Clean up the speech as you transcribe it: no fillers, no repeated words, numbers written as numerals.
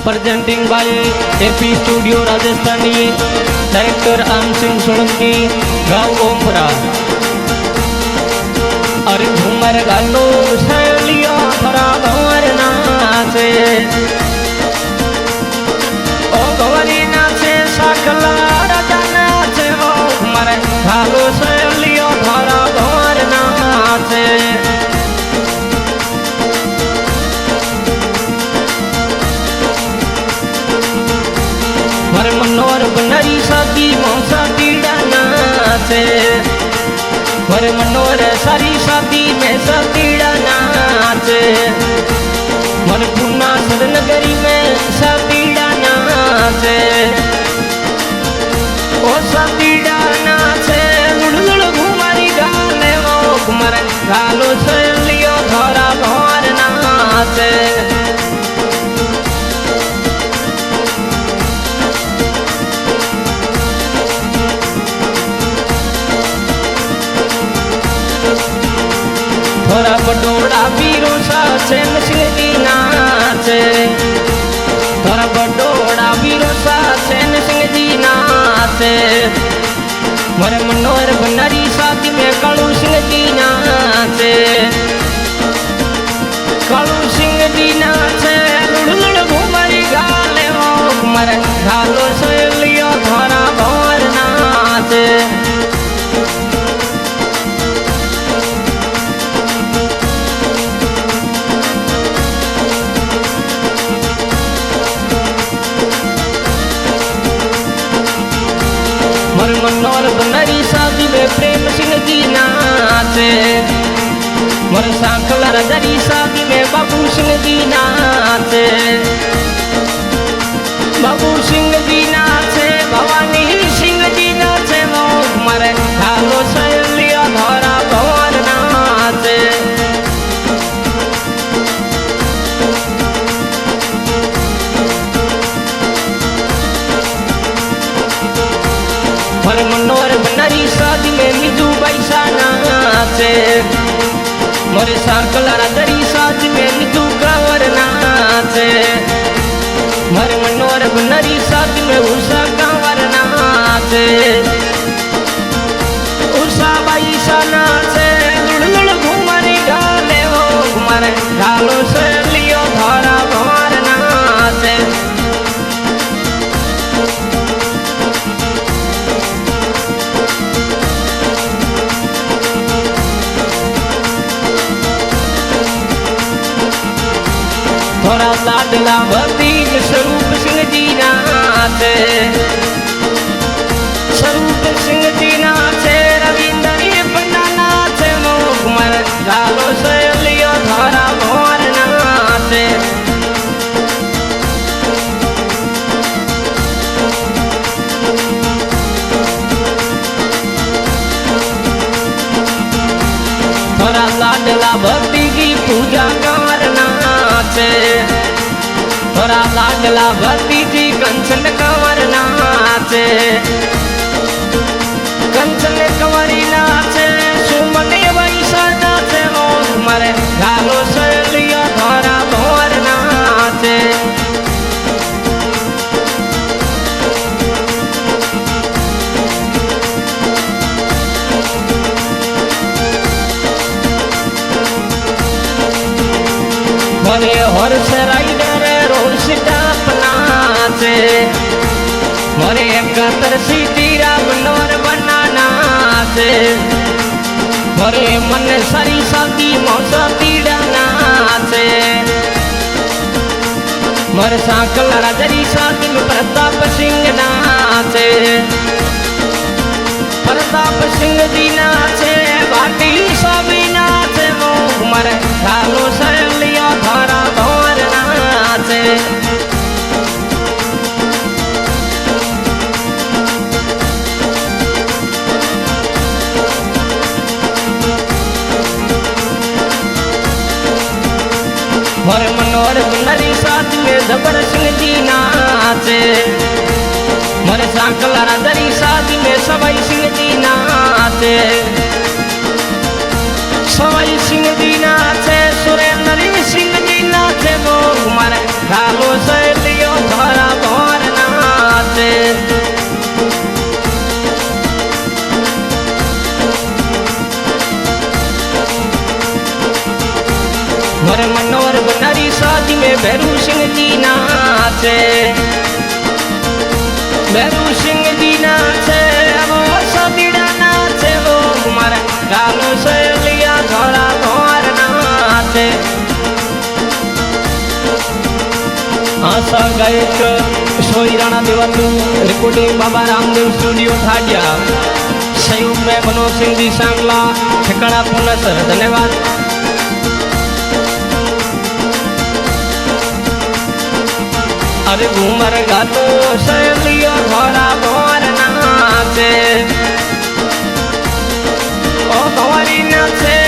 Presenting by AP studio Rajasthani, director आम सिंह सोलंकी, गाँव ओमपुरा। अरे घूमर गालो शैलिया थरा गंवर नाचे, ओ गंवरी नाचे सकला राजा नाचे, ओ घूमर गालो शैलिया थरा गंवर नाचे। मर मनोर बनरी सादी मौसा पीड़ा नाचे, मर मनोर सारी शादी में सतीड़ा नाचे, मर पूना सरनगरी में सतीड़ा नाचे, ओ सतीड़ा नाचे लुड़ घुमारी गाले, वो घुमर गालो से लियो धरा भर नाचे। थोड़ा बडोड़ा वीरो सा चैन सिंह जी नाचे, थोड़ा बडोड़ा वीरो सा चैन सिंह जी नाचे, मर मनोहर बनरी शादी में कालू सिंह जी नाचे, कालू सिंह जी नाचे लुड़ घुमरी गाले, वो घुमर गालो से लियो धरा भंवर नाचे। मर मनोहर बनरी शादी में प्रेम सिंह जी नाचे, मर सांखला रजरी शादी में बाबू सिंह जी नाचे, बाबू सिंह जी नाचे, भवानी सिंह जी नाचे, वो मर खालो शैलिया धरा भंवर नाचे। मर मनोहर बनरी शादी में मिजू बैसा नाचे, मर सांकला रजरी शादी में मिजू कंवर नाचे, मर मनोहर बनरी शादी में उषा कंवर नाचे, उषा बैसा नाचे लुड़ घुमरी गाले, वो घुमर गालो से लियो धरा भंवर नाचे। थोड़ा लाडला भतीज स्वरूप सिंह जी नाचे, स्वरूप सिंह जी नाचे, रविंदर पंडा नाचे, वो घुमर गालो से लियो धरा भंवर नाचे। थोड़ा लाडला भक्ति की पूजा कंवर नाचे, थोड़ा लाडला भक्ति जी कंचन कंवर नाचे, कंचन कंवरी नाचे, सुमन वैसा नाचे, वो घुमर गालो से लिया धरा भंवर नाचे। मरे हॉर्स राइडर रोज टाप नाचे, मरे 71 सीटी रामनोर बना नाचे, मरे मन सारी शादी मौसा पीड़ा नाचे, मर सांकला रजरी शादी में प्रताप सिंह नाचे, प्रताप सिंह जी नाचे, भाटी सभी नाचे, वो घुमर गालो से लिया धरा भंवर नाचे। मर मनोहर बनरी शादी में जबर सिंह जी नाचे, मर सांकला रजरी शादी में सवाई सिंह जी नाचे, सवाई सिंह जी नाचे, सुरेंद्र सिंह जी नाचे, वो घुमर गालो से लियो नाचे मेरू सिंह जी नाचे वो सदीड़ा नाचे वो मारे गालो से लिया थोड़ा भोर नाचे आशा गायक सोई राणा देवतु रिकॉर्डिंग बाबा रामदेव स्टूडियो ठाडिया सहयोग में मनोज सिंह जी सांगला ठिकाना पुणे सर धन्यवाद। अरे घूमर गातो सहेलियो घोड़ा भोर नाचे ओ भोरी नाचे